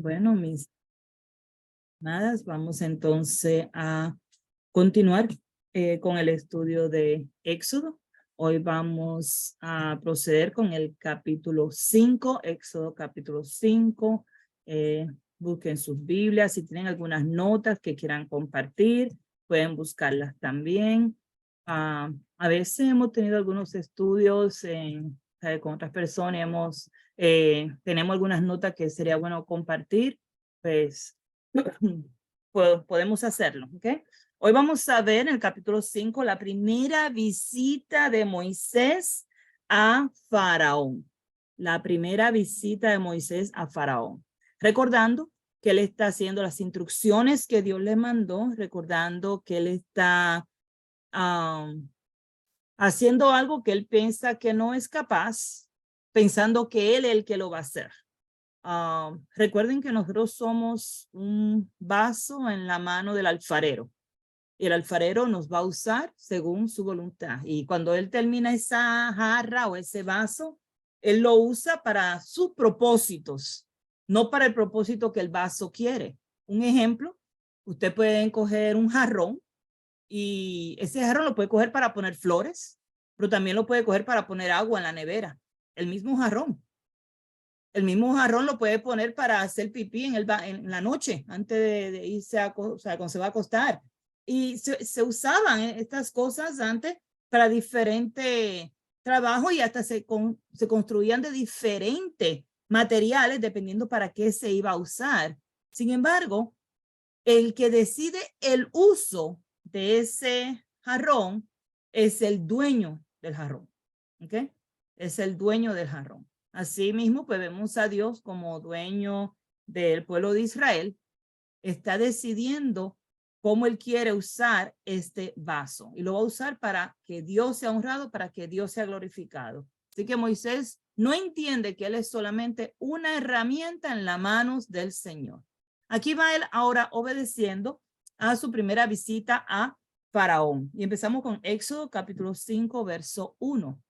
Bueno, mis amadas, vamos entonces a continuar con el estudio de Éxodo. Hoy vamos a proceder con el capítulo 5, Éxodo capítulo 5. Busquen sus Biblias, si tienen algunas notas que quieran compartir, pueden buscarlas también. A veces hemos tenido algunos estudios con otras personas, tenemos algunas notas que sería bueno compartir, pues podemos hacerlo, ¿ok? Hoy vamos a ver en el capítulo 5 la primera visita de Moisés a Faraón. La primera visita de Moisés a Faraón. Recordando que él está haciendo las instrucciones que Dios le mandó, recordando que él está haciendo algo que él piensa que no es capaz, pensando que él es el que lo va a hacer. Recuerden que nosotros somos un vaso en la mano del alfarero. Y el alfarero nos va a usar según su voluntad. Y cuando él termina esa jarra o ese vaso, él lo usa para sus propósitos, no para el propósito que el vaso quiere. Un ejemplo, usted puede coger un jarrón y ese jarrón lo puede coger para poner flores, pero también lo puede coger para poner agua en la nevera. El mismo jarrón. El mismo jarrón lo puede poner para hacer pipí en la noche, antes de irse o sea, cuando se va a acostar. Y se usaban estas cosas antes para diferentes trabajos y hasta se construían de diferentes materiales dependiendo para qué se iba a usar. Sin embargo, el que decide el uso de ese jarrón es el dueño del jarrón. ¿Ok? Es el dueño del jarrón. Asimismo, pues vemos a Dios como dueño del pueblo de Israel. Está decidiendo cómo él quiere usar este vaso. Y lo va a usar para que Dios sea honrado, para que Dios sea glorificado. Así que Moisés no entiende que él es solamente una herramienta en las manos del Señor. Aquí va él ahora obedeciendo a su primera visita a Faraón. Y empezamos con Éxodo capítulo 5, verso 1.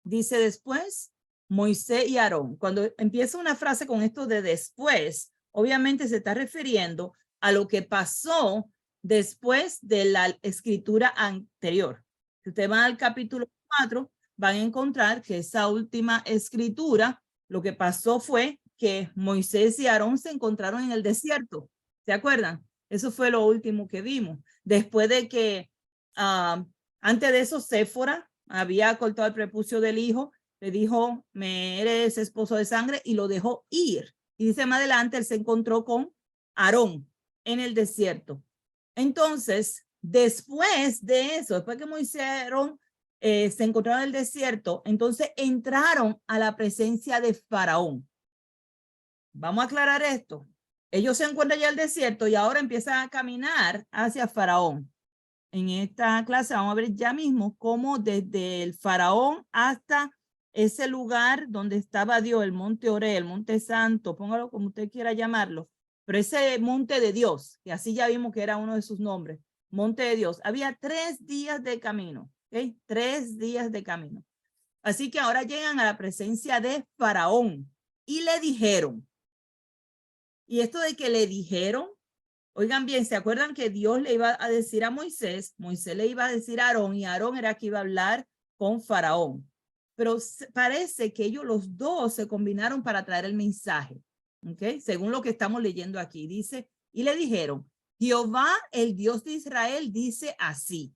Dice después, Moisés y Aarón. Cuando empieza una frase con esto de después, obviamente se está refiriendo a lo que pasó después de la escritura anterior. Si usted va al capítulo 4, van a encontrar que esa última escritura, lo que pasó fue que Moisés y Aarón se encontraron en el desierto. ¿Se acuerdan? Eso fue lo último que vimos. Después de que, antes de eso, Séfora había cortado el prepucio del hijo, le dijo, me eres esposo de sangre, y lo dejó ir. Y dice más adelante, él se encontró con Aarón en el desierto. Entonces, después de eso, después que Moisés y Aarón se encontraron en el desierto, entonces entraron a la presencia de Faraón. Vamos a aclarar esto. Ellos se encuentran ya en el desierto y ahora empiezan a caminar hacia Faraón. En esta clase vamos a ver ya mismo cómo desde el Faraón hasta ese lugar donde estaba Dios, el monte Oré, el monte santo, póngalo como usted quiera llamarlo, pero ese monte de Dios, que así ya vimos que era uno de sus nombres, monte de Dios, había 3 días de camino, ¿ok? 3 días de camino. Así que ahora llegan a la presencia de Faraón y le dijeron, y esto de que le dijeron, oigan bien, ¿se acuerdan que Dios le iba a decir a Moisés? Moisés le iba a decir a Aarón y Aarón era que iba a hablar con Faraón. Pero parece que ellos los dos se combinaron para traer el mensaje. ¿Ok? Según lo que estamos leyendo aquí. Dice, y le dijeron, Jehová, el Dios de Israel, dice así,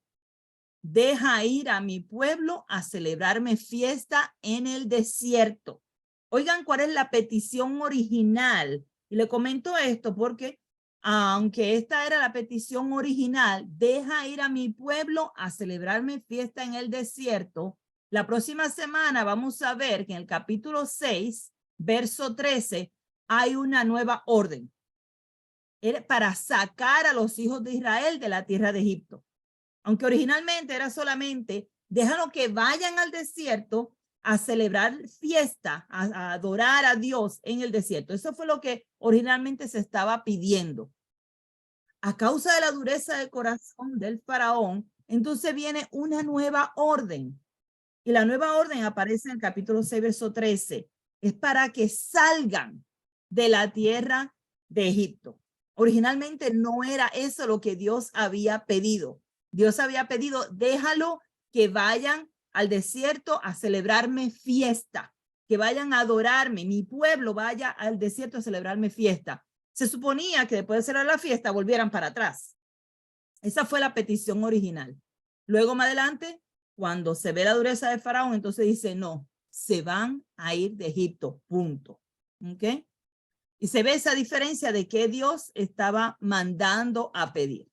deja ir a mi pueblo a celebrarme fiesta en el desierto. Oigan, ¿cuál es la petición original? Y le comento esto porque aunque esta era la petición original, deja ir a mi pueblo a celebrarme fiesta en el desierto. La próxima semana vamos a ver que en el capítulo 6, verso 13, hay una nueva orden. Era para sacar a los hijos de Israel de la tierra de Egipto. Aunque originalmente era solamente, déjalo que vayan al desierto a celebrar fiesta, a adorar a Dios en el desierto. Eso fue lo que originalmente se estaba pidiendo. A causa de la dureza del corazón del faraón, entonces viene una nueva orden. Y la nueva orden aparece en el capítulo 6, verso 13. Es para que salgan de la tierra de Egipto. Originalmente no era eso lo que Dios había pedido. Dios había pedido, déjalo que vayan al desierto a celebrarme fiesta, que vayan a adorarme, mi pueblo vaya al desierto a celebrarme fiesta. Se suponía que después de celebrar la fiesta volvieran para atrás. Esa fue la petición original. Luego más adelante, cuando se ve la dureza de Faraón, entonces dice, no, se van a ir de Egipto, punto. ¿Ok? Y se ve esa diferencia de que Dios estaba mandando a pedir.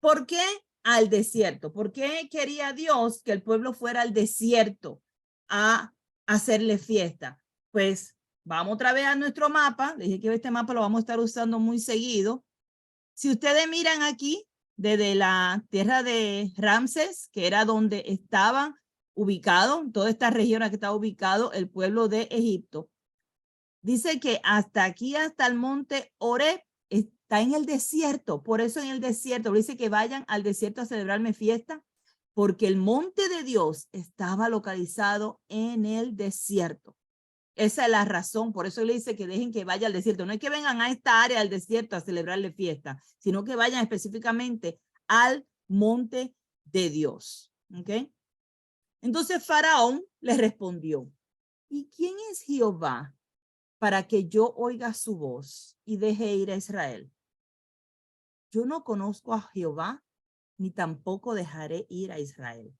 ¿Por qué al desierto? ¿Por qué quería Dios que el pueblo fuera al desierto a hacerle fiesta? Pues vamos otra vez a nuestro mapa. Les dije que este mapa lo vamos a estar usando muy seguido. Si ustedes miran aquí, desde la tierra de Ramses, que era donde estaba ubicado, toda esta región que estaba ubicado el pueblo de Egipto, dice que hasta aquí, hasta el monte Oreb, está en el desierto. Por eso en el desierto, dice que vayan al desierto a celebrarme fiesta, porque el monte de Dios estaba localizado en el desierto. Esa es la razón, por eso le dice que dejen que vaya al desierto. No es que vengan a esta área del desierto a celebrarle fiesta, sino que vayan específicamente al monte de Dios. ¿Ok? Entonces Faraón le respondió, ¿y quién es Jehová para que yo oiga su voz y deje ir a Israel? Yo no conozco a Jehová, ni tampoco dejaré ir a Israel.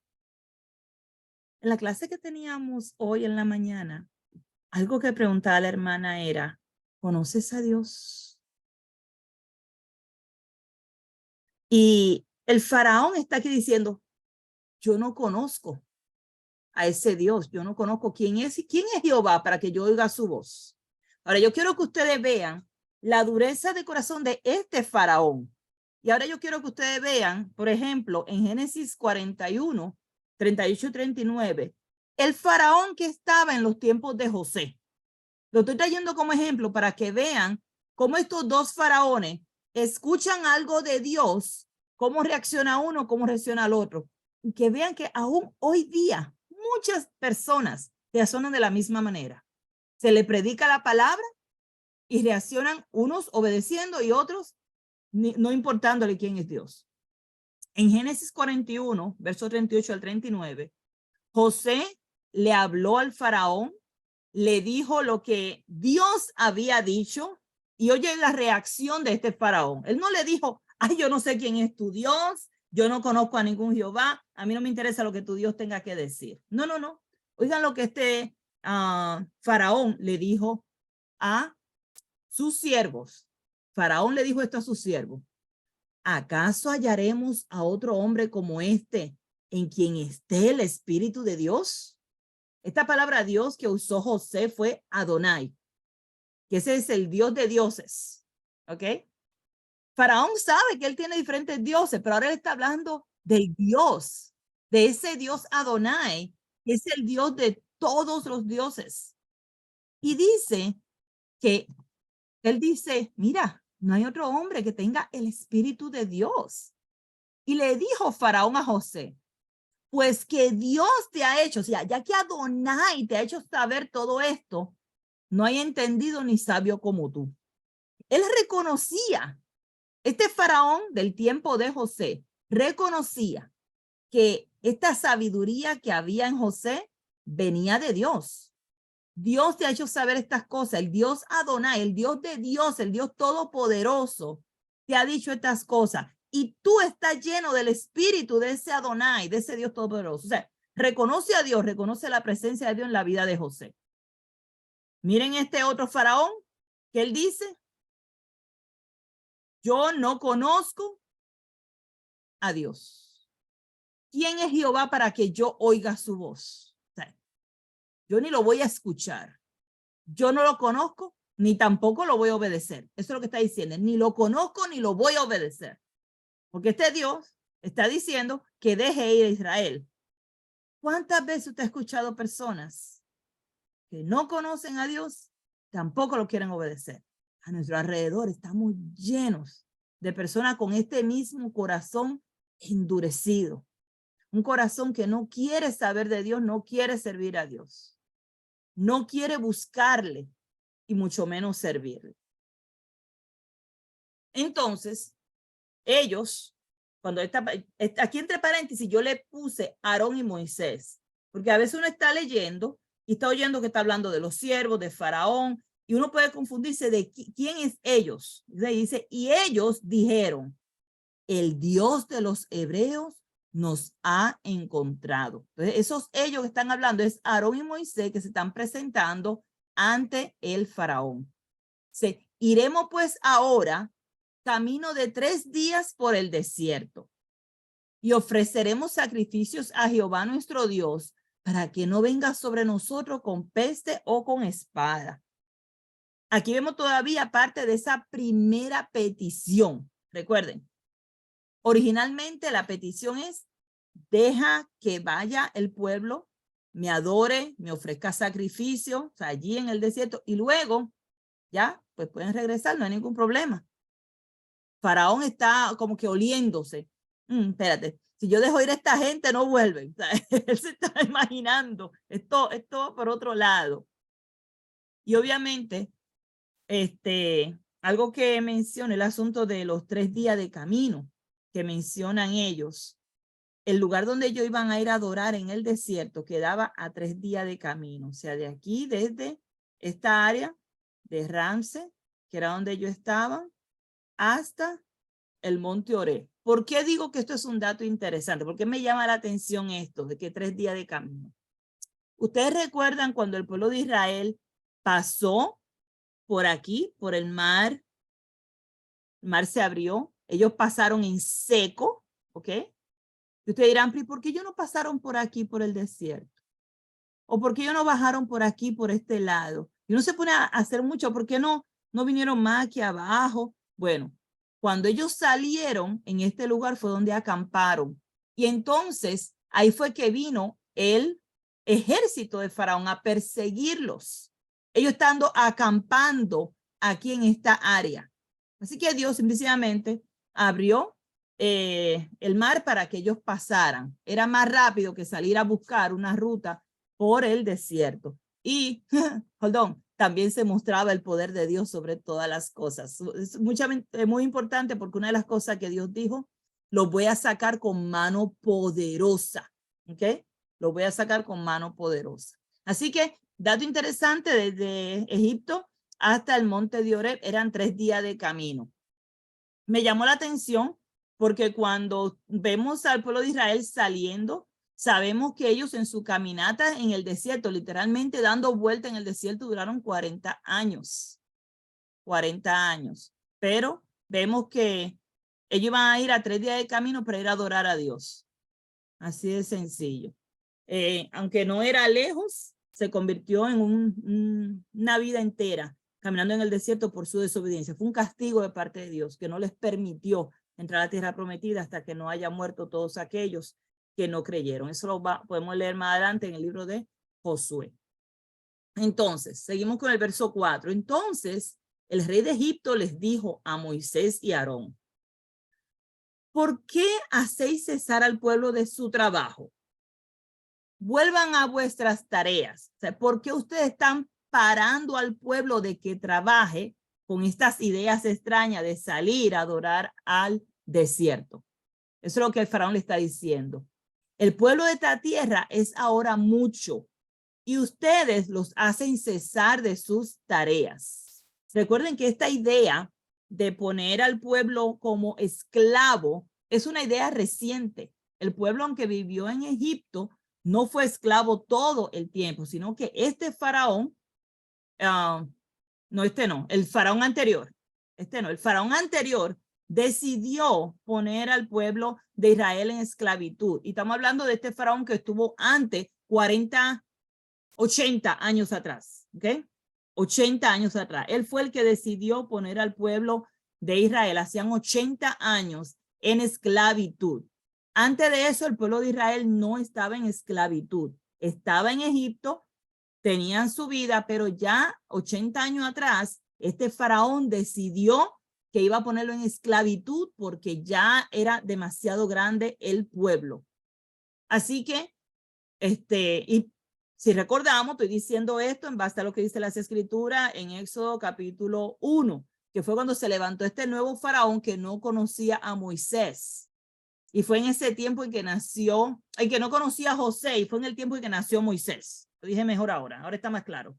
En la clase que teníamos hoy en la mañana, algo que preguntaba la hermana era, ¿conoces a Dios? Y el faraón está aquí diciendo, yo no conozco a ese Dios, yo no conozco quién es y quién es Jehová para que yo oiga su voz. Ahora yo quiero que ustedes vean la dureza de corazón de este faraón. Y ahora yo quiero que ustedes vean, por ejemplo, en Génesis 41, 38 y 39, el faraón que estaba en los tiempos de José. Lo estoy trayendo como ejemplo para que vean cómo estos dos faraones escuchan algo de Dios, cómo reacciona uno, cómo reacciona el otro. Y que vean que aún hoy día muchas personas reaccionan de la misma manera. Se le predica la palabra y reaccionan unos obedeciendo y otros no importándole quién es Dios. En Génesis 41, versos 38 al 39, José le habló al faraón, le dijo lo que Dios había dicho y oye la reacción de este faraón. Él no le dijo, ay, yo no sé quién es tu Dios, yo no conozco a ningún Jehová, a mí no me interesa lo que tu Dios tenga que decir. No, no, no. Oigan lo que este faraón le dijo a sus siervos. Faraón le dijo esto a sus siervos. ¿Acaso hallaremos a otro hombre como este en quien esté el Espíritu de Dios? Esta palabra Dios que usó José fue Adonai, que ese es el Dios de dioses. ¿Ok? Faraón sabe que él tiene diferentes dioses, pero ahora él está hablando del Dios, de ese Dios Adonai, que es el Dios de todos los dioses. Y dice que él dice, mira, no hay otro hombre que tenga el Espíritu de Dios. Y le dijo Faraón a José, pues que Dios te ha hecho, o sea, ya que Adonai te ha hecho saber todo esto, no hay entendido ni sabio como tú. Él reconocía, este faraón del tiempo de José, reconocía que esta sabiduría que había en José venía de Dios. Dios te ha hecho saber estas cosas, el Dios Adonai, el Dios de Dios, el Dios todopoderoso, te ha dicho estas cosas. Y tú estás lleno del espíritu de ese Adonai, de ese Dios todopoderoso. O sea, reconoce a Dios, reconoce la presencia de Dios en la vida de José. Miren este otro faraón que él dice, yo no conozco a Dios. ¿Quién es Jehová para que yo oiga su voz? O sea, yo ni lo voy a escuchar. Yo no lo conozco, ni tampoco lo voy a obedecer. Eso es lo que está diciendo. Ni lo conozco, ni lo voy a obedecer. Porque este Dios está diciendo que deje ir a Israel. ¿Cuántas veces usted ha escuchado personas que no conocen a Dios, tampoco lo quieren obedecer? A nuestro alrededor estamos llenos de personas con este mismo corazón endurecido. Un corazón que no quiere saber de Dios, no quiere servir a Dios. No quiere buscarle y mucho menos servirle. Entonces, ellos, aquí entre paréntesis, yo le puse Aarón y Moisés, porque a veces uno está leyendo y está oyendo que está hablando de los siervos, de Faraón, y uno puede confundirse de quién es ellos. Dice, y ellos dijeron, el Dios de los hebreos nos ha encontrado. Entonces, esos ellos que están hablando es Aarón y Moisés que se están presentando ante el Faraón. Iremos pues ahora camino de 3 días por el desierto y ofreceremos sacrificios a Jehová nuestro Dios para que no venga sobre nosotros con peste o con espada. Aquí vemos todavía parte de esa primera petición. Recuerden, originalmente la petición es, deja que vaya el pueblo, me adore, me ofrezca sacrificio, o sea, allí en el desierto, y luego, ya, pues pueden regresar, no hay ningún problema. Faraón está como que oliéndose. Espérate, si yo dejo ir a esta gente, no vuelven. O sea, él se está imaginando, esto por otro lado. Y obviamente, algo que menciona el asunto de los 3 días de camino que mencionan ellos. El lugar donde ellos iban a ir a adorar en el desierto quedaba a 3 días de camino. O sea, de aquí, desde esta área de Ramses, que era donde ellos estaban, hasta el monte Oreb. ¿Por qué digo que esto es un dato interesante? ¿Por qué me llama la atención esto de que 3 días de camino? Ustedes recuerdan cuando el pueblo de Israel pasó por aquí, por el mar se abrió, ellos pasaron en seco, ¿ok? Y ustedes dirán, ¿por qué ellos no pasaron por aquí, por el desierto? ¿O por qué ellos no bajaron por aquí, por este lado? Y uno se pone a hacer mucho, ¿por qué no vinieron más aquí abajo? Bueno, cuando ellos salieron en este lugar fue donde acamparon. Y entonces ahí fue que vino el ejército de Faraón a perseguirlos. Ellos estando acampando aquí en esta área. Así que Dios simplemente abrió el mar para que ellos pasaran. Era más rápido que salir a buscar una ruta por el desierto. Y, hold on, también se mostraba el poder de Dios sobre todas las cosas. Es muy importante porque una de las cosas que Dios dijo, lo voy a sacar con mano poderosa. ¿Ok? Lo voy a sacar con mano poderosa. Así que, dato interesante, desde Egipto hasta el monte de Oreb eran 3 días de camino. Me llamó la atención porque cuando vemos al pueblo de Israel saliendo, sabemos que ellos en su caminata en el desierto, literalmente dando vuelta en el desierto, duraron 40 años. 40 años. Pero vemos que ellos iban a ir a 3 días de camino para ir a adorar a Dios. Así de sencillo. Aunque no era lejos, se convirtió en una vida entera caminando en el desierto por su desobediencia. Fue un castigo de parte de Dios que no les permitió entrar a la tierra prometida hasta que no haya muerto todos aquellos que no creyeron. Eso lo podemos leer más adelante en el libro de Josué. Entonces, seguimos con el verso 4. Entonces, el rey de Egipto les dijo a Moisés y Aarón, ¿por qué hacéis cesar al pueblo de su trabajo? Vuelvan a vuestras tareas. O sea, ¿por qué ustedes están parando al pueblo de que trabaje con estas ideas extrañas de salir a adorar al desierto? Eso es lo que el faraón le está diciendo. El pueblo de esta tierra es ahora mucho y ustedes los hacen cesar de sus tareas. Recuerden que esta idea de poner al pueblo como esclavo es una idea reciente. El pueblo, aunque vivió en Egipto, no fue esclavo todo el tiempo, sino que este faraón, el faraón anterior, el faraón anterior decidió poner al pueblo de Israel en esclavitud. Y estamos hablando de este faraón que estuvo antes 80 años atrás, ¿ok? 80 años atrás. Él fue el que decidió poner al pueblo de Israel, hacían 80 años, en esclavitud. Antes de eso, el pueblo de Israel no estaba en esclavitud. Estaba en Egipto, tenían su vida, pero ya 80 años atrás, este faraón decidió que iba a ponerlo en esclavitud porque ya era demasiado grande el pueblo. Así que, y si recordamos, estoy diciendo esto en base a lo que dice las escrituras en Éxodo capítulo 1. que fue cuando se levantó este nuevo faraón que no conocía a Moisés. Y fue en ese tiempo en que nació, en que no conocía a José, y fue en el tiempo en que nació Moisés. Lo dije mejor ahora está más claro.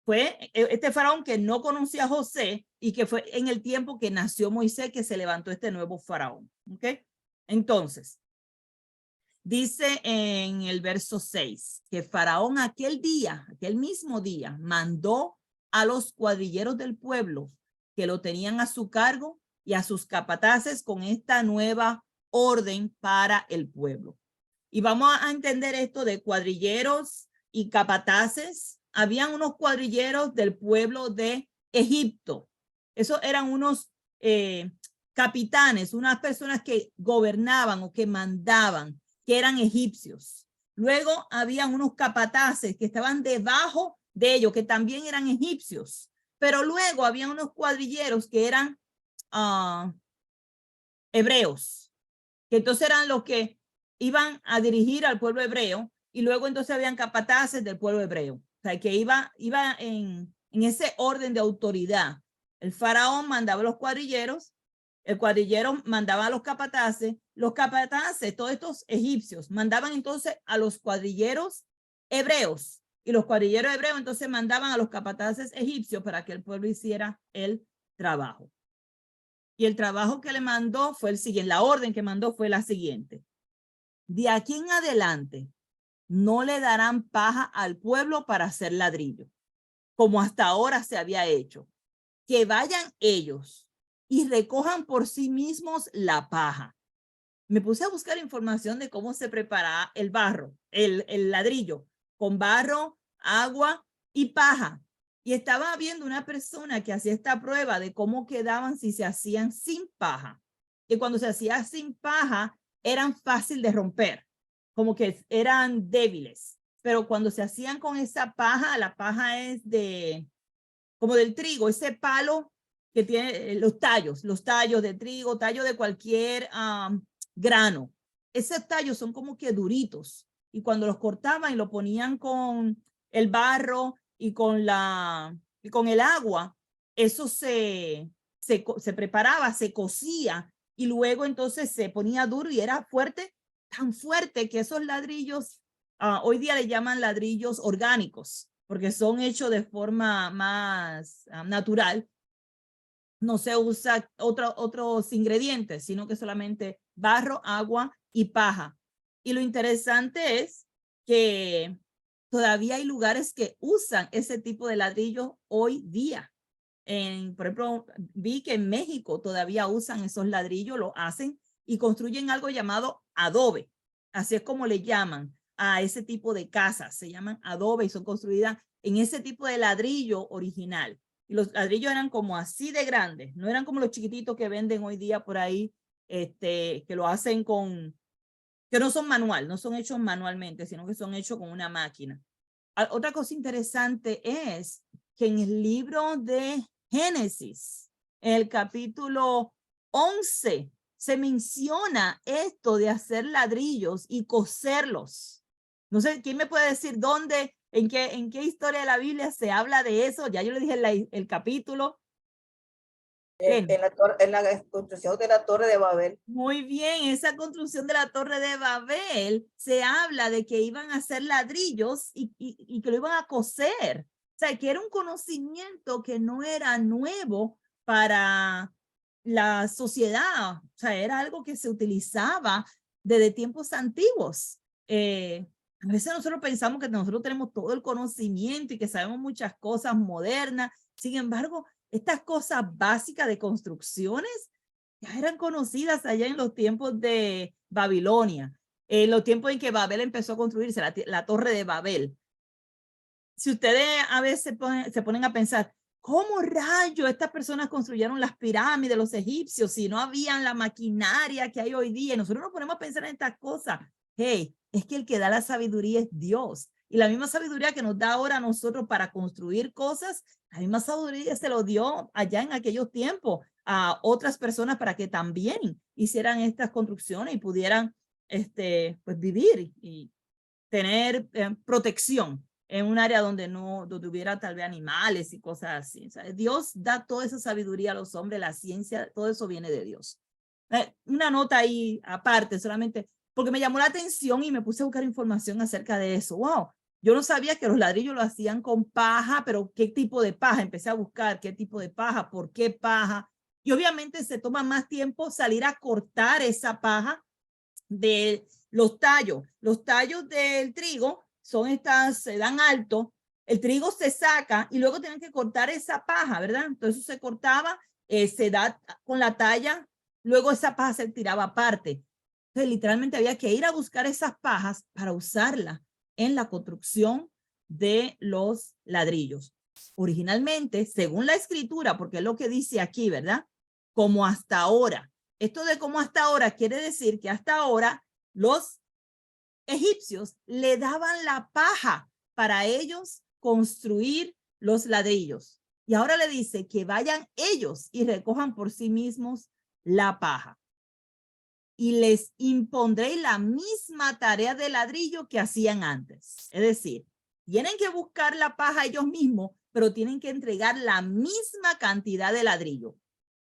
Fue este faraón que no conocía a José y que fue en el tiempo que nació Moisés que se levantó este nuevo faraón. ¿Ok? Entonces, dice en el verso 6 que Faraón aquel mismo día, mandó a los cuadrilleros del pueblo que lo tenían a su cargo y a sus capataces con esta nueva orden para el pueblo. Y vamos a entender esto de cuadrilleros y capataces. Habían unos cuadrilleros del pueblo de Egipto. Esos eran unos capitanes, unas personas que gobernaban o que mandaban, que eran egipcios. Luego habían unos capataces que estaban debajo de ellos, que también eran egipcios. Pero luego había unos cuadrilleros que eran hebreos, que entonces eran los que iban a dirigir al pueblo hebreo, y luego entonces habían capataces del pueblo hebreo. O sea, que iba en ese orden de autoridad. El faraón mandaba a los cuadrilleros, el cuadrillero mandaba a los capataces, todos estos egipcios, mandaban entonces a los cuadrilleros hebreos, y los cuadrilleros hebreos entonces mandaban a los capataces egipcios para que el pueblo hiciera el trabajo. Y el trabajo que le mandó fue el siguiente, la orden que mandó fue la siguiente: de aquí en adelante no le darán paja al pueblo para hacer ladrillo, como hasta ahora se había hecho. Que vayan ellos y recojan por sí mismos la paja. Me puse a buscar información de cómo se prepara el barro, el ladrillo, con barro, agua y paja. Y estaba viendo una persona que hacía esta prueba de cómo quedaban si se hacían sin paja. Y cuando se hacía sin paja, eran fácil de romper, como que eran débiles. Pero cuando se hacían con esa paja, la paja es como del trigo, ese palo que tiene los tallos de trigo, tallo de cualquier grano. Esos tallos son como que duritos, y cuando los cortaban y lo ponían con el barro y con el agua, eso se preparaba, se cocía, y luego entonces se ponía duro y era fuerte, tan fuerte que esos ladrillos hoy día le llaman ladrillos orgánicos, porque son hechos de forma más natural. No se usa otros ingredientes, sino que solamente barro, agua y paja. Y lo interesante es que todavía hay lugares que usan ese tipo de ladrillo hoy día. Por ejemplo, vi que en México todavía usan esos ladrillos, lo hacen y construyen algo llamado adobe. Así es como le llaman a ese tipo de casas. Se llaman adobe y son construidas en ese tipo de ladrillo original. Y los ladrillos eran como así de grandes, no eran como los chiquititos que venden hoy día por ahí, que lo hacen que no son manual, no son hechos manualmente, sino que son hechos con una máquina. Otra cosa interesante es que en el libro de Génesis, en el capítulo 11, se menciona esto de hacer ladrillos y coserlos. No sé, ¿quién me puede decir dónde, en qué historia de la Biblia se habla de eso? Ya yo le dije el capítulo. En la construcción de la Torre de Babel. Muy bien, esa construcción de la Torre de Babel se habla de que iban a hacer ladrillos y que lo iban a coser. O sea, que era un conocimiento que no era nuevo para la sociedad. O sea, era algo que se utilizaba desde tiempos antiguos. A veces nosotros pensamos que nosotros tenemos todo el conocimiento y que sabemos muchas cosas modernas. Sin embargo, estas cosas básicas de construcciones ya eran conocidas allá en los tiempos de Babilonia, en los tiempos en que Babel empezó a construirse, la Torre de Babel. Si ustedes a veces se ponen a pensar, ¿cómo rayos estas personas construyeron las pirámides, los egipcios, si no habían la maquinaria que hay hoy día? Y nosotros nos ponemos a pensar en estas cosas. Hey, es que el que da la sabiduría es Dios. Y la misma sabiduría que nos da ahora a nosotros para construir cosas, la misma sabiduría se lo dio allá en aquellos tiempos a otras personas para que también hicieran estas construcciones y pudieran pues vivir y tener protección en un área donde donde hubiera tal vez animales y cosas así. O sea, Dios da toda esa sabiduría a los hombres, la ciencia, todo eso viene de Dios. Una nota ahí aparte, solamente porque me llamó la atención y me puse a buscar información acerca de eso. Wow, yo no sabía que los ladrillos lo hacían con paja, pero ¿qué tipo de paja? Empecé a buscar qué tipo de paja, por qué paja. Y obviamente se toma más tiempo salir a cortar esa paja de los tallos. Los tallos del trigo son estas, se dan alto, el trigo se saca y luego tienen que cortar esa paja, ¿verdad? Entonces se cortaba, se da con la talla, luego esa paja se tiraba aparte. Entonces literalmente había que ir a buscar esas pajas para usarla en la construcción de los ladrillos. Originalmente, según la escritura, porque es lo que dice aquí, ¿verdad? Como hasta ahora. Esto de como hasta ahora quiere decir que hasta ahora los egipcios le daban la paja para ellos construir los ladrillos. Y ahora le dice que vayan ellos y recojan por sí mismos la paja. Y les impondré la misma tarea de ladrillo que hacían antes. Es decir, tienen que buscar la paja ellos mismos, pero tienen que entregar la misma cantidad de ladrillo.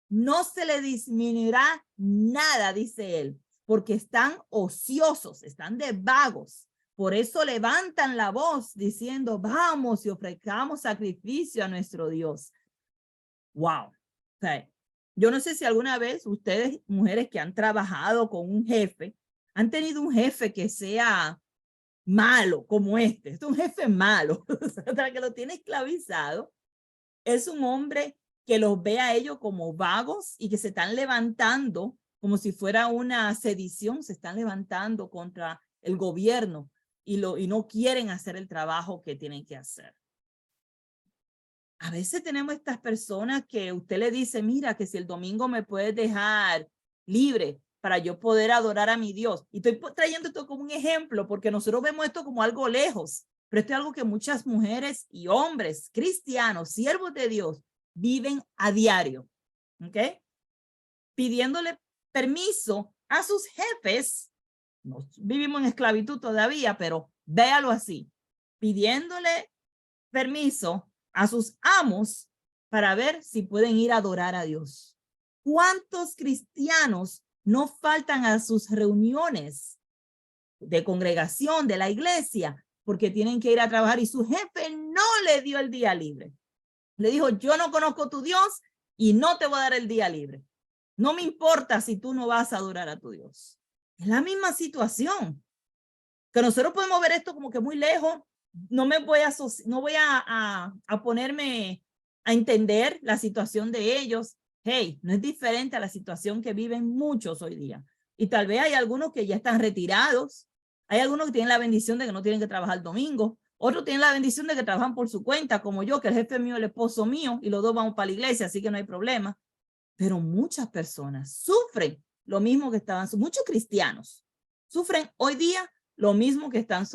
No se le disminuirá nada, dice él, porque están ociosos, están de vagos. Por eso levantan la voz diciendo, vamos y ofrezcamos sacrificio a nuestro Dios. Wow. Okay. Yo no sé si alguna vez ustedes, mujeres que han trabajado con un jefe, han tenido un jefe que sea malo como este. Es un jefe malo, que lo tiene esclavizado. Es un hombre que los ve a ellos como vagos y que se están levantando como si fuera una sedición, se están levantando contra el gobierno y no quieren hacer el trabajo que tienen que hacer. A veces tenemos estas personas que usted le dice, mira, que si el domingo me puedes dejar libre para yo poder adorar a mi Dios. Y estoy trayendo esto como un ejemplo porque nosotros vemos esto como algo lejos, pero esto es algo que muchas mujeres y hombres cristianos, siervos de Dios, viven a diario, ¿ok? Pidiéndole permiso a sus jefes. No vivimos en esclavitud todavía, pero véalo así, pidiéndole permiso a sus amos para ver si pueden ir a adorar a Dios. ¿Cuántos cristianos no faltan a sus reuniones de congregación de la iglesia porque tienen que ir a trabajar y su jefe no le dio el día libre? Le dijo, yo no conozco tu Dios y no te voy a dar el día libre. No me importa si tú no vas a adorar a tu Dios. Es la misma situación. Que nosotros podemos ver esto como que muy lejos. No voy a ponerme a entender la situación de ellos. Hey, no es diferente a la situación que viven muchos hoy día. Y tal vez hay algunos que ya están retirados. Hay algunos que tienen la bendición de que no tienen que trabajar el domingo. Otros tienen la bendición de que trabajan por su cuenta, como yo, que el jefe mío, el esposo mío, y los dos vamos para la iglesia, así que no hay problema. Pero muchas personas sufren lo mismo que muchos cristianos sufren hoy día lo mismo que estaban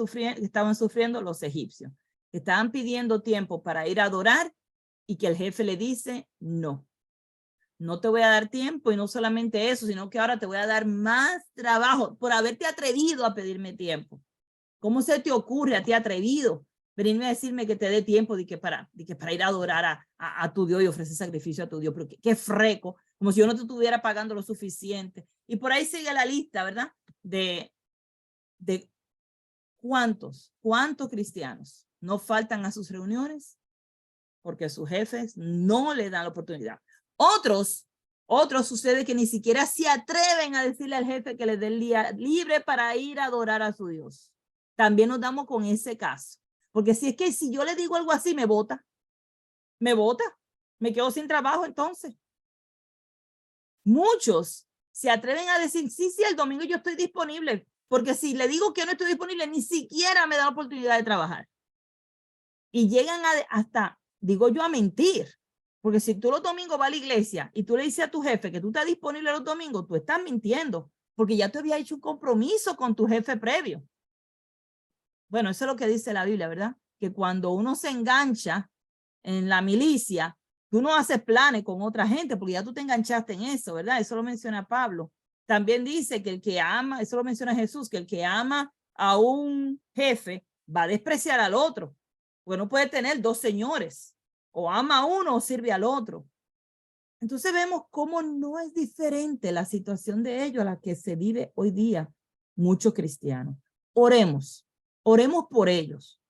sufriendo los egipcios. Estaban pidiendo tiempo para ir a adorar y que el jefe le dice, no te voy a dar tiempo y no solamente eso, sino que ahora te voy a dar más trabajo por haberte atrevido a pedirme tiempo. ¿Cómo se te ocurre a ti atrevido venirme a decirme que te dé tiempo de que para ir a adorar a tu Dios y ofrecer sacrificio a tu Dios? Pero qué freco, como si yo no te estuviera pagando lo suficiente. Y por ahí sigue la lista, ¿verdad? De cuántos cristianos no faltan a sus reuniones porque sus jefes no le dan la oportunidad. Otros sucede que ni siquiera se atreven a decirle al jefe que les dé el día libre para ir a adorar a su Dios. También nos damos con ese caso. Porque si yo le digo algo así, me bota, me quedo sin trabajo entonces. Muchos se atreven a decir, sí, el domingo yo estoy disponible, porque si le digo que no estoy disponible, ni siquiera me da la oportunidad de trabajar. Y llegan hasta, digo yo, a mentir. Porque si tú los domingos vas a la iglesia y tú le dices a tu jefe que tú estás disponible los domingos, tú estás mintiendo, porque ya te había hecho un compromiso con tu jefe previo. Bueno, eso es lo que dice la Biblia, ¿verdad? Que cuando uno se engancha en la milicia, tú no haces planes con otra gente porque ya tú te enganchaste en eso, ¿verdad? Eso lo menciona Pablo. También dice que el que ama, eso lo menciona Jesús, que el que ama a un jefe va a despreciar al otro. Bueno, puede tener dos señores, o ama a uno o sirve al otro. Entonces vemos cómo no es diferente la situación de ellos a la que se vive hoy día muchos cristianos. Oremos por ellos.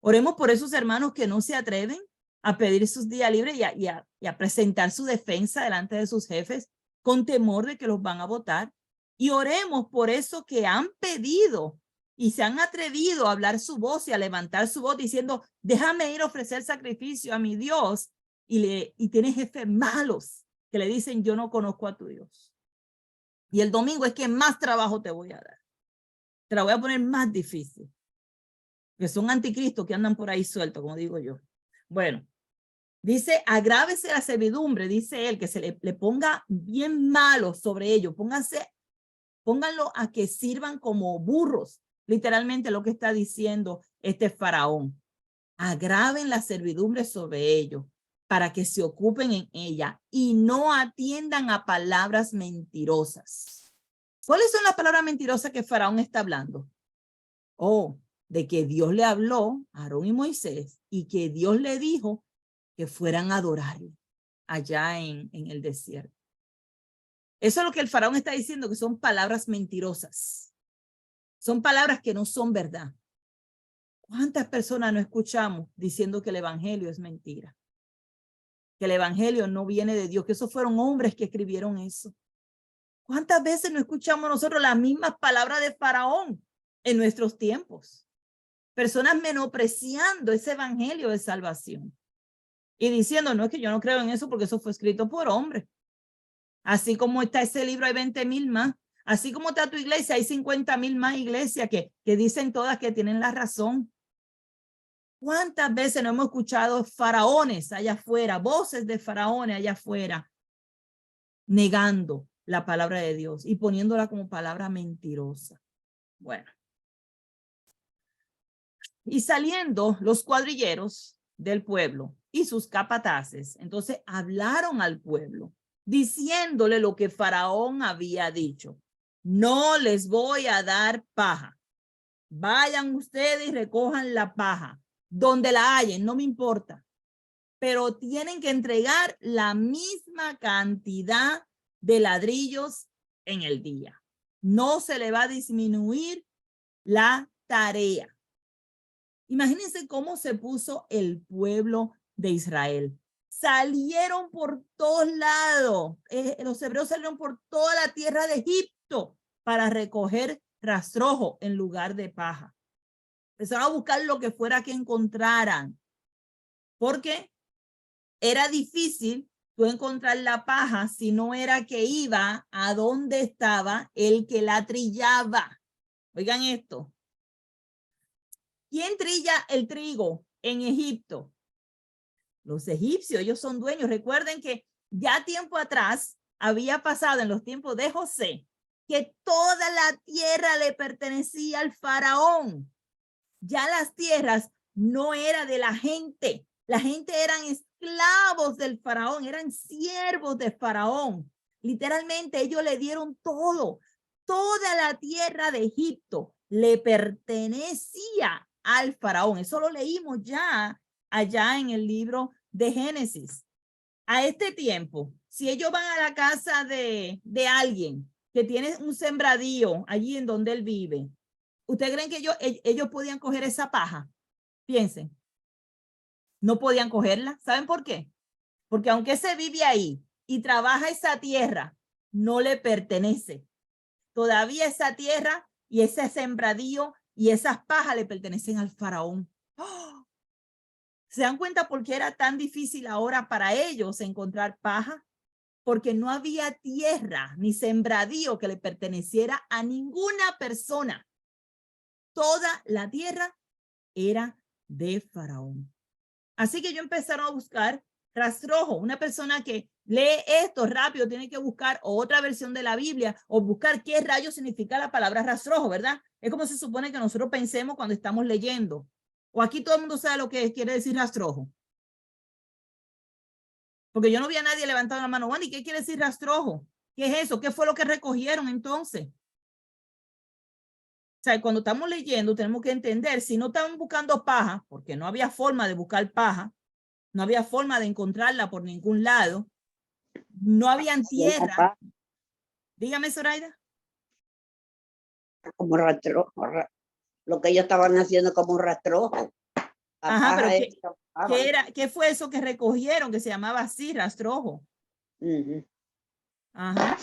Oremos por esos hermanos que no se atreven a pedir sus días libres y a presentar su defensa delante de sus jefes con temor de que los van a votar. Y oremos por eso que han pedido y se han atrevido a hablar su voz y a levantar su voz diciendo, déjame ir a ofrecer sacrificio a mi Dios. Y tiene jefes malos que le dicen, yo no conozco a tu Dios. Y el domingo es que más trabajo te voy a dar. Te la voy a poner más difícil. Que son anticristos que andan por ahí sueltos, como digo yo. Bueno, dice, agrávese la servidumbre, dice él, que se le ponga bien malo sobre ellos. Pónganlo a que sirvan como burros. Literalmente lo que está diciendo este faraón. Agraven la servidumbre sobre ellos para que se ocupen en ella y no atiendan a palabras mentirosas. ¿Cuáles son las palabras mentirosas que Faraón está hablando? Oh, de que Dios le habló a Aarón y Moisés y que Dios le dijo que fueran a adorarle allá en el desierto. Eso es lo que el Faraón está diciendo, que son palabras mentirosas. Son palabras que no son verdad. ¿Cuántas personas no escuchamos diciendo que el evangelio es mentira? Que el evangelio no viene de Dios, que esos fueron hombres que escribieron eso. ¿Cuántas veces no escuchamos nosotros las mismas palabras de Faraón en nuestros tiempos? Personas menospreciando ese evangelio de salvación y diciendo, no, es que yo no creo en eso porque eso fue escrito por hombres. Así como está ese libro, hay 20,000 más. Así como está tu iglesia, hay 50,000 más iglesias que dicen todas que tienen la razón. ¿Cuántas veces no hemos escuchado faraones allá afuera, voces de faraones allá afuera, negando la palabra de Dios y poniéndola como palabra mentirosa? Bueno. Y saliendo los cuadrilleros del pueblo y sus capataces, entonces hablaron al pueblo, diciéndole lo que Faraón había dicho. No les voy a dar paja. Vayan ustedes y recojan la paja. Donde la hallen, no me importa. Pero tienen que entregar la misma cantidad de ladrillos en el día. No se le va a disminuir la tarea. Imagínense cómo se puso el pueblo de Israel. Salieron por todos lados. Los hebreos salieron por toda la tierra de Egipto para recoger rastrojo en lugar de paja. Empezaron a buscar lo que fuera que encontraran. Porque era difícil tú encontrar la paja si no era que iba a donde estaba el que la trillaba. Oigan esto. ¿Quién trilla el trigo en Egipto? Los egipcios, ellos son dueños. Recuerden que ya tiempo atrás había pasado en los tiempos de José que toda la tierra le pertenecía al faraón. Ya las tierras no eran de la gente. La gente eran esclavos del faraón, eran siervos de faraón. Literalmente ellos le dieron todo. Toda la tierra de Egipto le pertenecía al faraón. Eso lo leímos ya allá en el libro de Génesis. A este tiempo, si ellos van a la casa de alguien que tiene un sembradío allí en donde él vive, ¿ustedes creen que ellos podían coger esa paja? Piensen. No podían cogerla. ¿Saben por qué? Porque aunque se vive ahí y trabaja esa tierra, no le pertenece. Todavía esa tierra y ese sembradío y esas pajas le pertenecen al faraón. ¡Oh! ¿Se dan cuenta por qué era tan difícil ahora para ellos encontrar paja? Porque no había tierra ni sembradío que le perteneciera a ninguna persona. Toda la tierra era de faraón. Así que yo empezaron a buscar rastrojo. Una persona que lee esto rápido tiene que buscar otra versión de la Biblia o buscar qué rayos significa la palabra rastrojo, ¿verdad? Es como se supone que nosotros pensemos cuando estamos leyendo. O aquí todo el mundo sabe lo que quiere decir rastrojo. Porque yo no vi a nadie levantando la mano. Bueno, ¿y qué quiere decir rastrojo? ¿Qué es eso? ¿Qué fue lo que recogieron entonces? sea, cuando estamos leyendo tenemos que entender, si no estaban buscando paja, porque no había forma de buscar paja, no había forma de encontrarla por ningún lado, no habían tierra. Dígame, Zoraida. Como rastrojo, lo que ellos estaban haciendo como un rastrojo. Ajá, pero ¿qué fue eso que recogieron que se llamaba así, rastrojo? Ajá.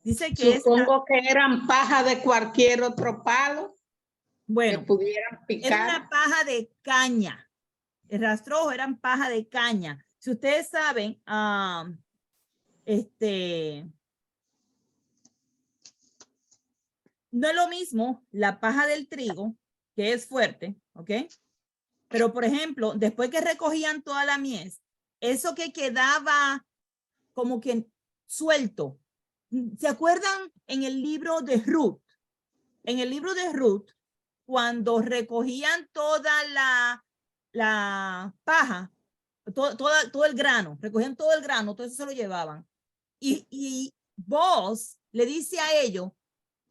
Dice que supongo que eran paja de cualquier otro palo. Bueno, que pudieran picar. era una paja de caña. El rastrojo eran paja de caña. Si ustedes saben, no es lo mismo la paja del trigo, que es fuerte, ¿ok? Pero, por ejemplo, después que recogían toda la mies, eso que quedaba como que suelto. ¿Se acuerdan en el libro de Ruth? En el libro de Ruth, cuando recogían toda la paja, todo el grano, recogían todo el grano, todo eso se lo llevaban. Y Boaz le dice a ellos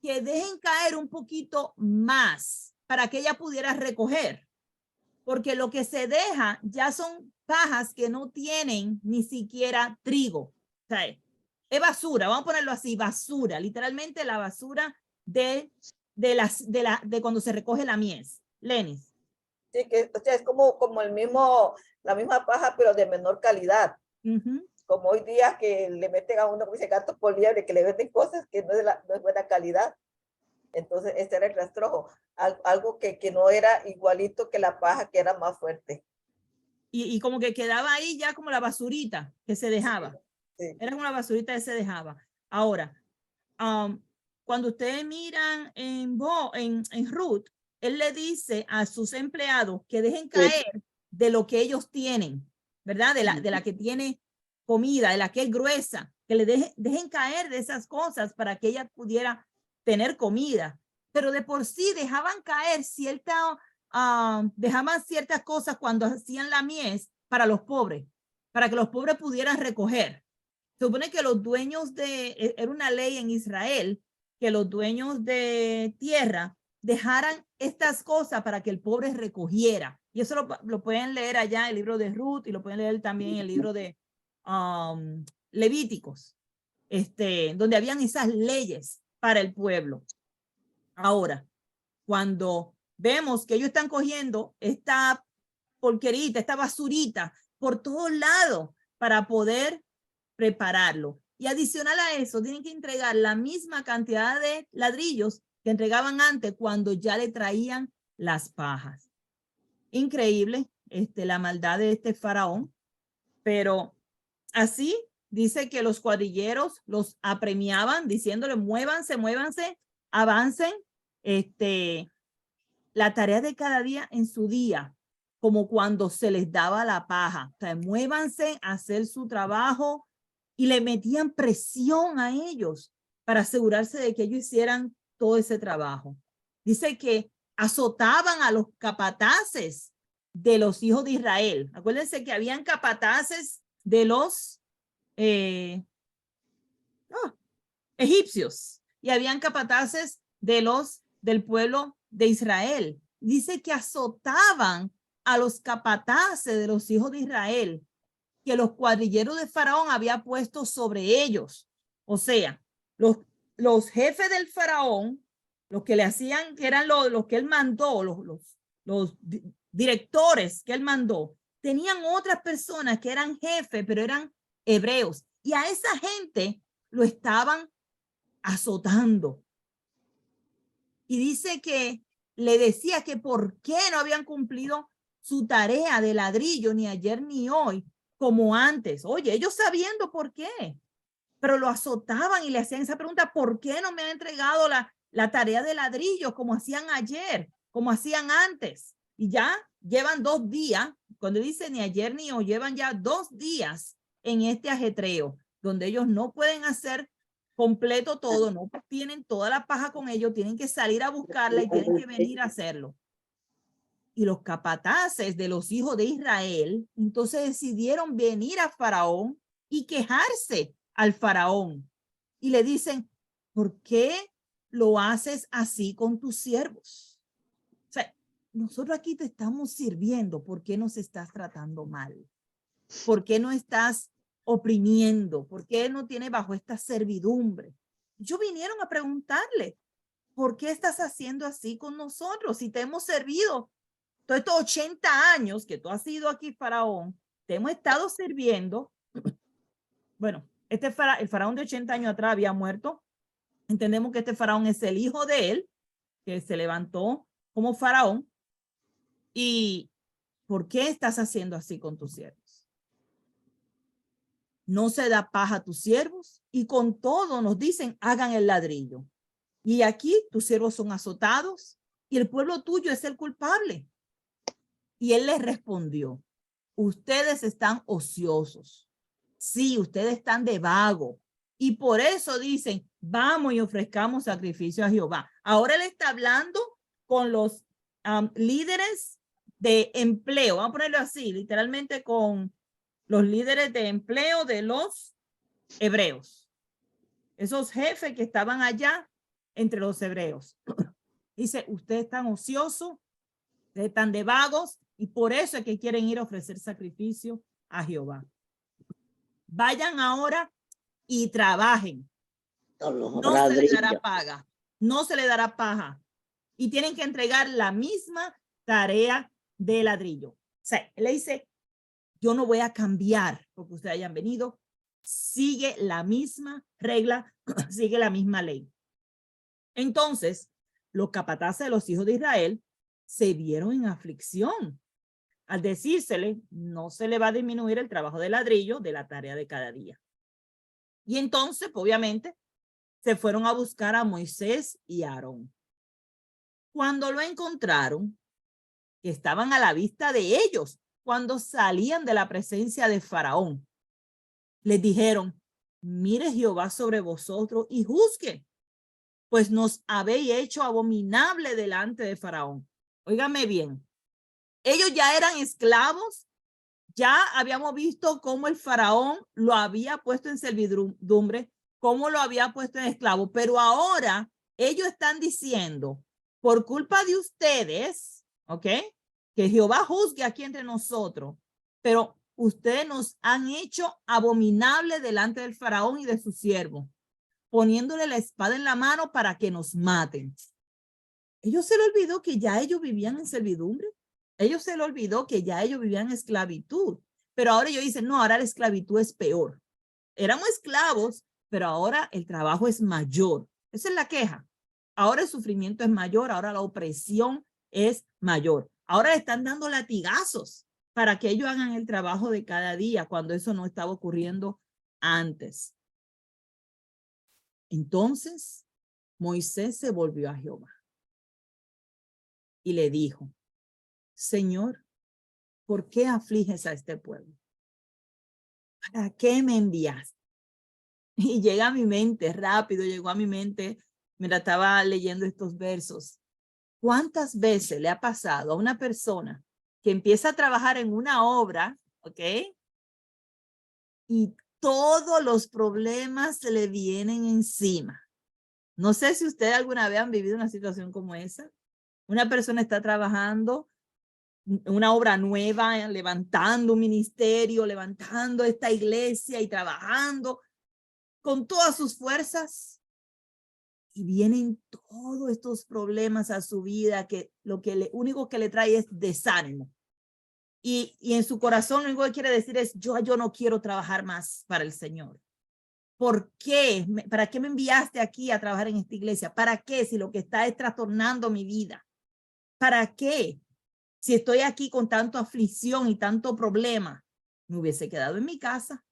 que dejen caer un poquito más para que ella pudiera recoger. Porque lo que se deja ya son pajas que no tienen ni siquiera trigo. O sea, es basura, vamos a ponerlo así, basura, literalmente la basura de cuando se recoge la mies. Lenis. Sí, que o sea, es como la misma paja, pero de menor calidad. Como hoy día que le meten a uno, como dice, gato por liebre, que le venden cosas que no es buena calidad. Entonces, este era el rastrojo, algo que no era igualito que la paja, que era más fuerte. Y como que quedaba ahí ya como la basurita que se dejaba. Sí. Era como la basurita que se dejaba. Ahora, cuando ustedes miran en Ruth, él le dice a sus empleados que dejen caer de lo que ellos tienen, ¿verdad? De la que tiene comida, de la que es gruesa, que le dejen caer de esas cosas para que ella pudiera tener comida. Pero de por sí dejaban caer dejaban ciertas cosas cuando hacían la mies para los pobres, para que los pobres pudieran recoger. Se supone que los dueños era una ley en Israel, que los dueños de tierra dejaran estas cosas para que el pobre recogiera. Y eso lo pueden leer allá en el libro de Ruth y lo pueden leer también en el libro de Levíticos, donde habían esas leyes para el pueblo. Ahora, cuando vemos que ellos están cogiendo esta porquerita, esta basurita por todos lados para poder prepararlo. Y adicional a eso, tienen que entregar la misma cantidad de ladrillos que entregaban antes cuando ya le traían las pajas. Increíble la maldad de este faraón, pero así dice que los cuadrilleros los apremiaban diciéndole muévanse, muévanse, avancen, la tarea de cada día en su día, como cuando se les daba la paja. O sea, muévanse a hacer su trabajo y le metían presión a ellos para asegurarse de que ellos hicieran todo ese trabajo. Dice que azotaban a los capataces de los hijos de Israel. Acuérdense que habían capataces de los egipcios y habían capataces del pueblo de Israel. Dice que azotaban a los capataces de los hijos de Israel, que los cuadrilleros de Faraón había puesto sobre ellos. O sea, los jefes del Faraón, los que le hacían, que eran los que él mandó, los directores que él mandó, tenían otras personas que eran jefes, pero eran hebreos. Y a esa gente lo estaban azotando. Y dice que le decía que por qué no habían cumplido su tarea de ladrillo ni ayer ni hoy, como antes. Oye, ellos sabiendo por qué, pero lo azotaban y le hacían esa pregunta, ¿por qué no me ha entregado la tarea de ladrillo como hacían ayer, como hacían antes? Y ya llevan 2 días, cuando dice ni ayer ni hoy, llevan ya 2 días en este ajetreo, donde ellos no pueden hacer completo todo, no tienen toda la paja con ellos, tienen que salir a buscarla y tienen que venir a hacerlo. Y los capataces de los hijos de Israel, entonces decidieron venir a Faraón y quejarse al Faraón. Y le dicen, ¿por qué lo haces así con tus siervos? O sea, nosotros aquí te estamos sirviendo. ¿Por qué nos estás tratando mal? ¿Por qué no estás oprimiendo? ¿Por qué no tienes bajo esta servidumbre? Ellos vinieron a preguntarle, ¿por qué estás haciendo así con nosotros? Si te hemos servido todos estos 80 años que tú has sido aquí, Faraón, te hemos estado sirviendo. Bueno, el faraón de 80 años atrás había muerto. Entendemos que este faraón es el hijo de él, que se levantó como faraón. ¿Y por qué estás haciendo así con tus siervos? No se da paja a tus siervos, y con todo nos dicen, hagan el ladrillo. Y aquí tus siervos son azotados y el pueblo tuyo es el culpable. Y él les respondió, ustedes están ociosos. Sí, ustedes están de vago. Y por eso dicen, vamos y ofrezcamos sacrificio a Jehová. Ahora él está hablando con los líderes de empleo. Vamos a ponerlo así, literalmente con los líderes de empleo de los hebreos. Esos jefes que estaban allá entre los hebreos. Dice, ustedes están ociosos, ustedes están de vagos, y por eso es que quieren ir a ofrecer sacrificio a Jehová. Vayan ahora y trabajen. No se les dará paga, no se les dará paja, y tienen que entregar la misma tarea de ladrillo. O sea, él le dice, yo no voy a cambiar porque ustedes hayan venido, sigue la misma regla, sigue la misma ley. Entonces, los capataces de los hijos de Israel se vieron en aflicción al decírsele, no se le va a disminuir el trabajo de ladrillo de la tarea de cada día. Y entonces, obviamente, se fueron a buscar a Moisés y a Aarón. Cuando lo encontraron, que estaban a la vista de ellos, cuando salían de la presencia de Faraón, les dijeron, mire Jehová sobre vosotros y juzgue, pues nos habéis hecho abominable delante de Faraón. Óigame bien, ellos ya eran esclavos, ya habíamos visto cómo el Faraón lo había puesto en servidumbre, cómo lo había puesto en esclavo, pero ahora ellos están diciendo, por culpa de ustedes, ¿ok? Que Jehová juzgue aquí entre nosotros, pero ustedes nos han hecho abominable delante del Faraón y de su siervo, poniéndole la espada en la mano para que nos maten. Ellos se les olvidó que ya ellos vivían en servidumbre. Ellos se les olvidó que ya ellos vivían en esclavitud. Pero ahora ellos dicen, no, ahora la esclavitud es peor. Éramos esclavos, pero ahora el trabajo es mayor. Esa es la queja. Ahora el sufrimiento es mayor, ahora la opresión es mayor. Ahora le están dando latigazos para que ellos hagan el trabajo de cada día, cuando eso no estaba ocurriendo antes. Entonces, Moisés se volvió a Jehová y le dijo, Señor, ¿por qué afliges a este pueblo? ¿Para qué me enviaste? Y llega a mi mente, rápido llegó a mi mente, mientras estaba leyendo estos versos. ¿Cuántas veces le ha pasado a una persona que empieza a trabajar en una obra, ¿ok? Y todos los problemas se le vienen encima? No sé si ustedes alguna vez han vivido una situación como esa. Una persona está trabajando una obra nueva, levantando un ministerio, levantando esta iglesia y trabajando con todas sus fuerzas. Y vienen todos estos problemas a su vida que único que le trae es desánimo. Y en su corazón lo único que quiere decir es, yo no quiero trabajar más para el Señor. ¿Por qué? ¿Para qué me enviaste aquí a trabajar en esta iglesia? ¿Para qué? Si lo que está es trastornando mi vida. ¿Para qué? Si estoy aquí con tanto aflicción y tanto problema, me hubiese quedado en mi casa.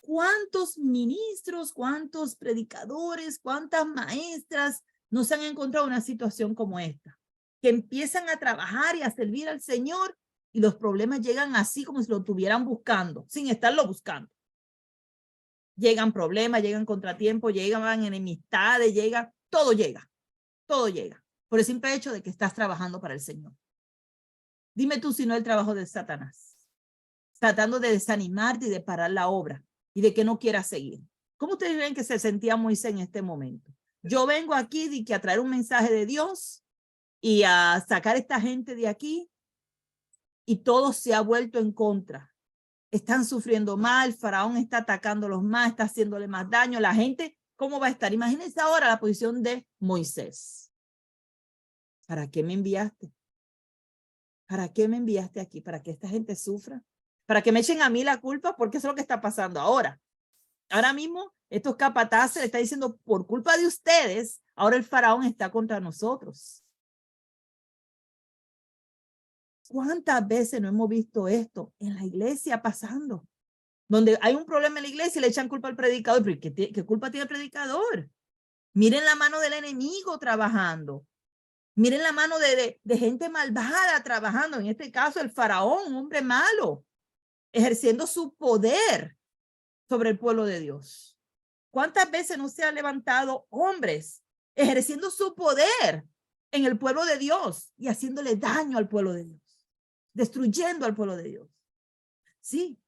¿Cuántos ministros, cuántos predicadores, cuántas maestras no se han encontrado en una situación como esta? Que empiezan a trabajar y a servir al Señor y los problemas llegan así como si lo estuvieran buscando, sin estarlo buscando. Llegan problemas, llegan contratiempos, llegan enemistades, todo llega, todo llega. Por el simple hecho de que estás trabajando para el Señor. Dime tú si no el trabajo de Satanás, tratando de desanimarte y de parar la obra y de que no quieras seguir. ¿Cómo ustedes ven que se sentía Moisés en este momento? yo vengo aquí a traer un mensaje de Dios y a sacar a esta gente de aquí y todo se ha vuelto en contra. Están sufriendo mal, el faraón está atacándolos más, está haciéndole más daño. La gente, ¿cómo va a estar? Imagínense ahora la posición de Moisés. ¿Para qué me enviaste? ¿Para qué me enviaste aquí? ¿Para que esta gente sufra? ¿Para que me echen a mí la culpa? Porque eso es lo que está pasando ahora. Ahora mismo, estos capataces le están diciendo, por culpa de ustedes, ahora el faraón está contra nosotros. ¿Cuántas veces no hemos visto esto en la iglesia pasando? Donde hay un problema en la iglesia y le echan culpa al predicador. ¿Pero qué culpa tiene el predicador? Miren la mano del enemigo trabajando. Miren la mano de gente malvada trabajando. En este caso, el faraón, un hombre malo, ejerciendo su poder sobre el pueblo de Dios. ¿Cuántas veces no se han levantado hombres ejerciendo su poder en el pueblo de Dios y haciéndole daño al pueblo de Dios? Destruyendo al pueblo de Dios. Sí,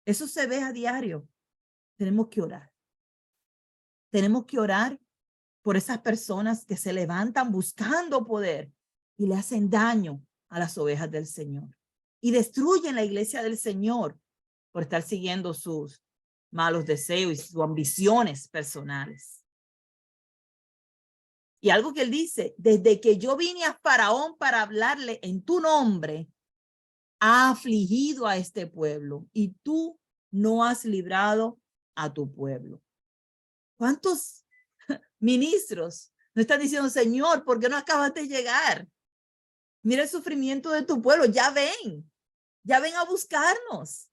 eso se ve a diario. Tenemos que orar. Tenemos que orar por esas personas que se levantan buscando poder y le hacen daño a las ovejas del Señor y destruyen la iglesia del Señor por estar siguiendo sus malos deseos y sus ambiciones personales. Y algo que él dice, desde que yo vine a Faraón para hablarle en tu nombre, ha afligido a este pueblo y tú no has librado a tu pueblo. ¿Cuántos ministros no están diciendo, Señor, ¿por qué no acabas de llegar? Mira el sufrimiento de tu pueblo, ya ven a buscarnos.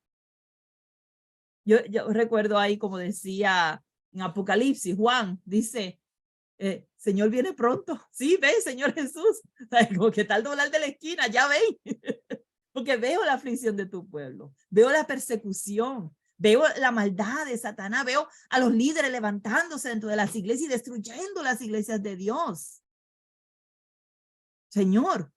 Yo recuerdo ahí, como decía en Apocalipsis, Juan dice, Señor viene pronto. Sí, ven, Señor Jesús. Como que tal doblar de la esquina, ya ven. Porque veo la aflicción de tu pueblo, veo la persecución, veo la maldad de Satanás, veo a los líderes levantándose dentro de las iglesias y destruyendo las iglesias de Dios. Señor,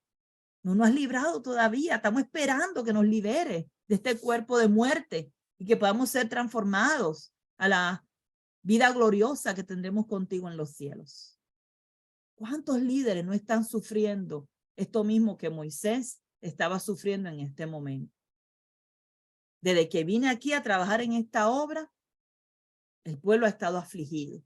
no nos has librado todavía, estamos esperando que nos libere de este cuerpo de muerte y que podamos ser transformados a la vida gloriosa que tendremos contigo en los cielos. ¿Cuántos líderes no están sufriendo esto mismo que Moisés estaba sufriendo en este momento? Desde que vine aquí a trabajar en esta obra, el pueblo ha estado afligido.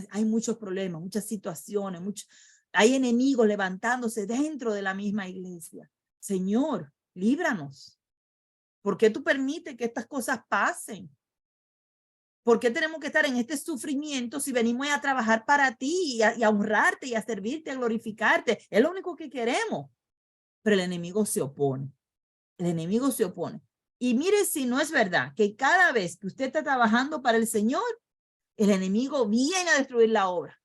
Hay muchos problemas, muchas situaciones, hay enemigos levantándose dentro de la misma iglesia. Señor, líbranos. ¿Por qué tú permites que estas cosas pasen? ¿Por qué tenemos que estar en este sufrimiento si venimos a trabajar para ti y a honrarte y a servirte, a glorificarte? Es lo único que queremos. Pero el enemigo se opone. El enemigo se opone. Y mire si no es verdad que cada vez que usted está trabajando para el Señor, el enemigo viene a destruir la obra.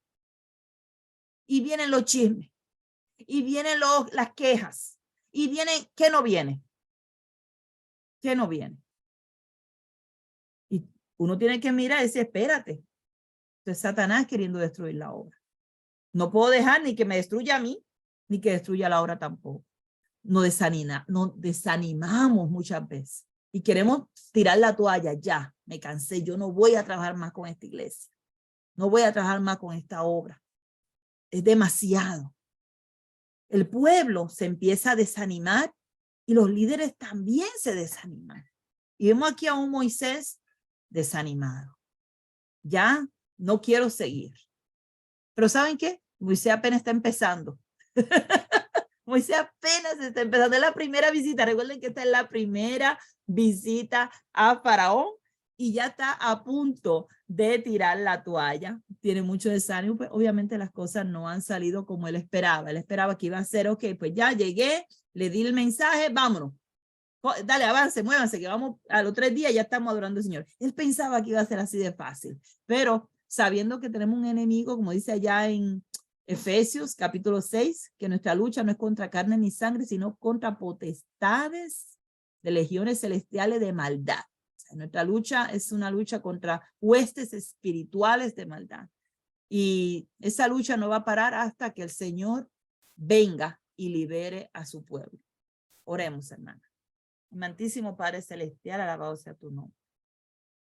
Y vienen los chismes. Y vienen las quejas. Y vienen, ¿qué no viene? ¿Qué no viene? Y uno tiene que mirar y decir, espérate. Esto es Satanás queriendo destruir la obra. No puedo dejar ni que me destruya a mí, ni que destruya la obra tampoco. Nos desanimamos muchas veces. Y queremos tirar la toalla, ya, me cansé, yo no voy a trabajar más con esta iglesia. No voy a trabajar más con esta obra. Es demasiado. El pueblo se empieza a desanimar y los líderes también se desaniman. Y vemos aquí a un Moisés desanimado. Ya no quiero seguir. Pero ¿saben qué? Moisés apenas está empezando. Moisés apenas está empezando. Es la primera visita. Recuerden que esta es la primera visita a Faraón y ya está a punto de tirar la toalla. Tiene mucho desánimo, pues obviamente las cosas no han salido como él esperaba. Él esperaba que iba a ser, ok, pues ya llegué, le di el mensaje, vámonos. Dale, avance, muévanse, que vamos a los 3 días, ya estamos adorando al Señor. Él pensaba que iba a ser así de fácil, pero sabiendo que tenemos un enemigo, como dice allá en Efesios capítulo 6, que nuestra lucha no es contra carne ni sangre, sino contra potestades de legiones celestiales de maldad. O sea, nuestra lucha es una lucha contra huestes espirituales de maldad. Y esa lucha no va a parar hasta que el Señor venga y libere a su pueblo. Oremos, hermana. Amantísimo Padre Celestial, alabado sea tu nombre.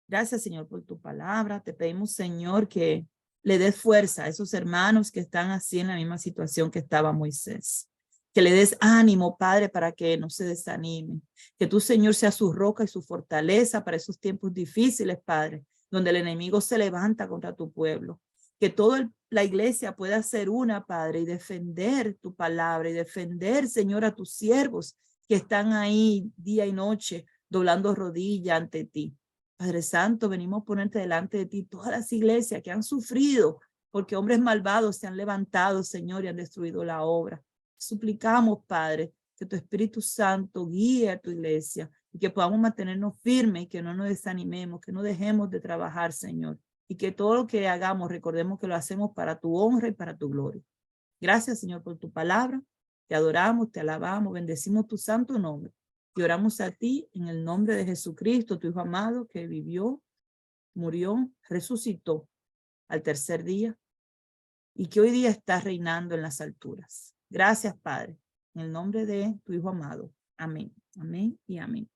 Gracias, Señor, por tu palabra. Te pedimos, Señor, que le des fuerza a esos hermanos que están así en la misma situación que estaba Moisés. Que le des ánimo, Padre, para que no se desanimen. Que tu, Señor, sea su roca y su fortaleza para esos tiempos difíciles, Padre, donde el enemigo se levanta contra tu pueblo. Que toda la iglesia pueda ser una, Padre, y defender tu palabra y defender, Señor, a tus siervos que están ahí día y noche doblando rodilla ante ti. Padre Santo, venimos a ponerte delante de ti todas las iglesias que han sufrido porque hombres malvados se han levantado, Señor, y han destruido la obra. Suplicamos, Padre, que tu Espíritu Santo guíe a tu iglesia y que podamos mantenernos firmes y que no nos desanimemos, que no dejemos de trabajar, Señor, y que todo lo que hagamos, recordemos que lo hacemos para tu honra y para tu gloria. Gracias, Señor, por tu palabra. Te adoramos, te alabamos, bendecimos tu santo nombre. Y oramos a ti en el nombre de Jesucristo, tu Hijo amado, que vivió, murió, resucitó al tercer día y que hoy día está reinando en las alturas. Gracias, Padre, en el nombre de tu Hijo amado. Amén, amén y amén.